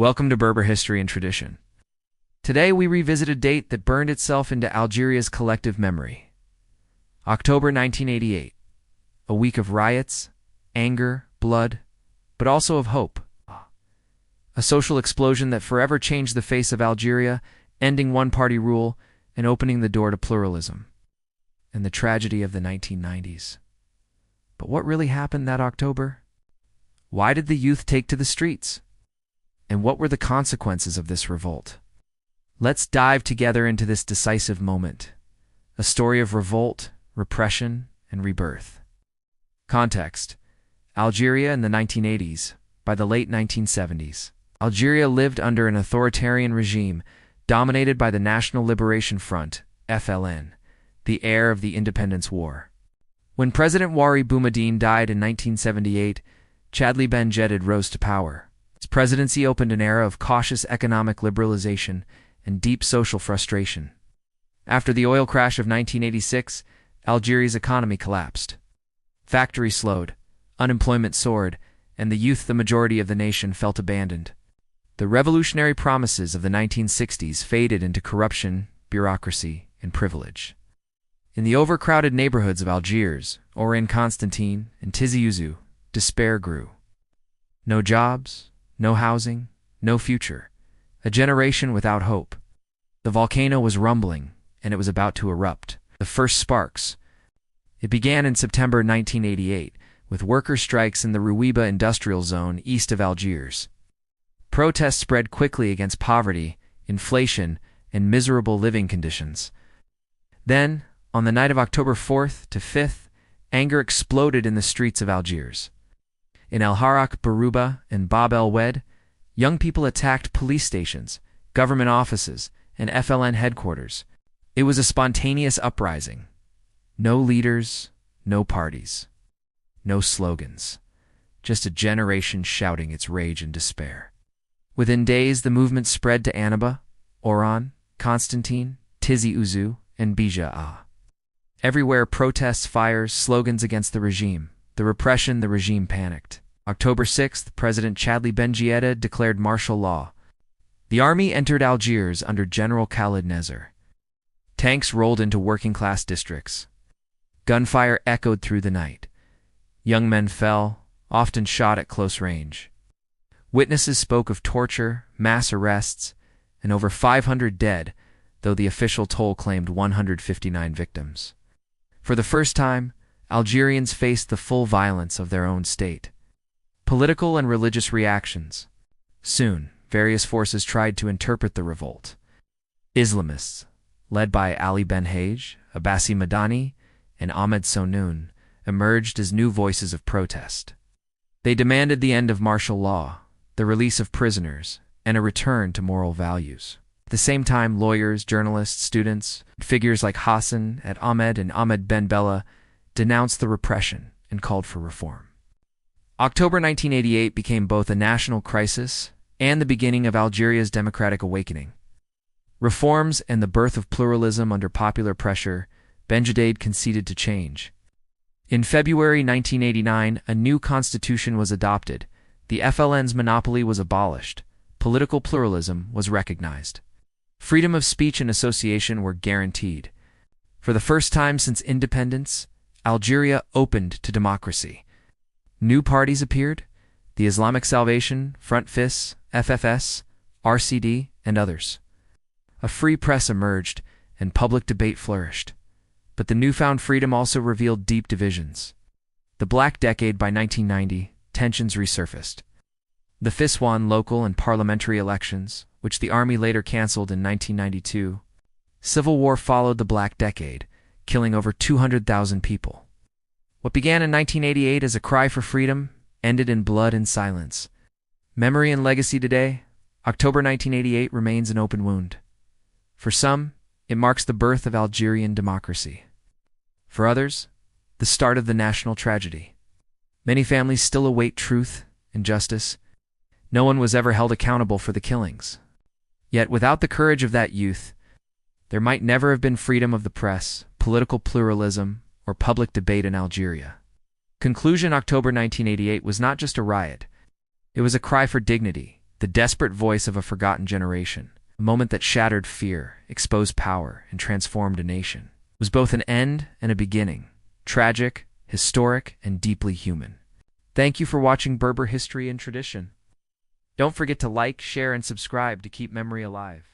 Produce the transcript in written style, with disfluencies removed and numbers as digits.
Welcome to Berber History and Tradition. Today we revisit a date that burned itself into Algeria's collective memory. October 1988. A week of riots, anger, blood, but also of hope. A social explosion that forever changed the face of Algeria, ending one-party rule and opening the door to pluralism. And the tragedy of the 1990s. But what really happened that October? Why did the youth take to the streets? And what were the consequences of this revolt? Let's dive together into this decisive moment, a story of revolt, repression, and rebirth. Context: Algeria in the 1980s. By the late 1970s, Algeria lived under an authoritarian regime dominated by the National Liberation Front, FLN, the heir of the Independence War. When President Wari Boumediene died in 1978, Chadli Ben Jedid rose to power. His presidency opened an era of cautious economic liberalization and deep social frustration. After the oil crash of 1986, Algeria's economy collapsed. Factories slowed, unemployment soared, and the youth, the majority of the nation, felt abandoned. The revolutionary promises of the 1960s faded into corruption, bureaucracy, and privilege. In the overcrowded neighborhoods of Algiers, Oran Constantine, and Tizi Ouzou, despair grew. No jobs, no housing, no future. A generation without hope. The volcano was rumbling, and it was about to erupt. The first sparks. It began in September 1988, with worker strikes in the Rouiba industrial zone east of Algiers. Protests spread quickly against poverty, inflation, and miserable living conditions. Then, on the night of October 4th to 5th, anger exploded in the streets of Algiers. In El Harak, Barouba, and Bab el Wed, young people attacked police stations, government offices, and FLN headquarters. It was a spontaneous uprising. No leaders, no parties, no slogans. Just a generation shouting its rage and despair. Within days, the movement spread to Annaba, Oran, Constantine, Tizi Ouzou, and Bija. Everywhere, protests, fires, slogans against the regime. The repression, the regime panicked. October 6th, President Chadli Ben Jedid declared martial law. The army entered Algiers under General Khalid Nezer. Tanks rolled into working-class districts. Gunfire echoed through the night. Young men fell, often shot at close range. Witnesses spoke of torture, mass arrests, and over 500 dead, though the official toll claimed 159 victims. For the first time, Algerians faced the full violence of their own state. Political and religious reactions. Soon, various forces tried to interpret the revolt. Islamists, led by Ali Ben Haj, Abbasi Madani, and Ahmed Sonnoun, emerged as new voices of protest. They demanded the end of martial law, the release of prisoners, and a return to moral values. At the same time, lawyers, journalists, students, figures like Hassan et Ahmed and Ahmed Ben Bella denounced the repression and called for reform. October 1988 became both a national crisis and the beginning of Algeria's democratic awakening. Reforms and the birth of pluralism under popular pressure, Ben Jedid conceded to change. In February 1989, a new constitution was adopted. The FLN's monopoly was abolished. Political pluralism was recognized. Freedom of speech and association were guaranteed. For the first time since independence, Algeria opened to democracy. New parties appeared: the Islamic Salvation, Front FIS, FFS, RCD, and others. A free press emerged, and public debate flourished. But the newfound freedom also revealed deep divisions. The Black Decade by 1990, tensions resurfaced. The FIS won local and parliamentary elections, which the army later canceled in 1992. Civil war followed the Black Decade, killing over 200,000 people. What began in 1988 as a cry for freedom ended in blood and silence. Memory and legacy today, October 1988 remains an open wound. For some, it marks the birth of Algerian democracy. For others, the start of the national tragedy. Many families still await truth and justice. No one was ever held accountable for the killings. Yet without the courage of that youth, there might never have been freedom of the press, political pluralism, or public debate in Algeria. Conclusion: October 1988 was not just a riot. It was a cry for dignity, the desperate voice of a forgotten generation, a moment that shattered fear, exposed power, and transformed a nation. It was both an end and a beginning, tragic, historic, and deeply human. Thank you for watching Berber History and Tradition. Don't forget to like, share, and subscribe to keep memory alive.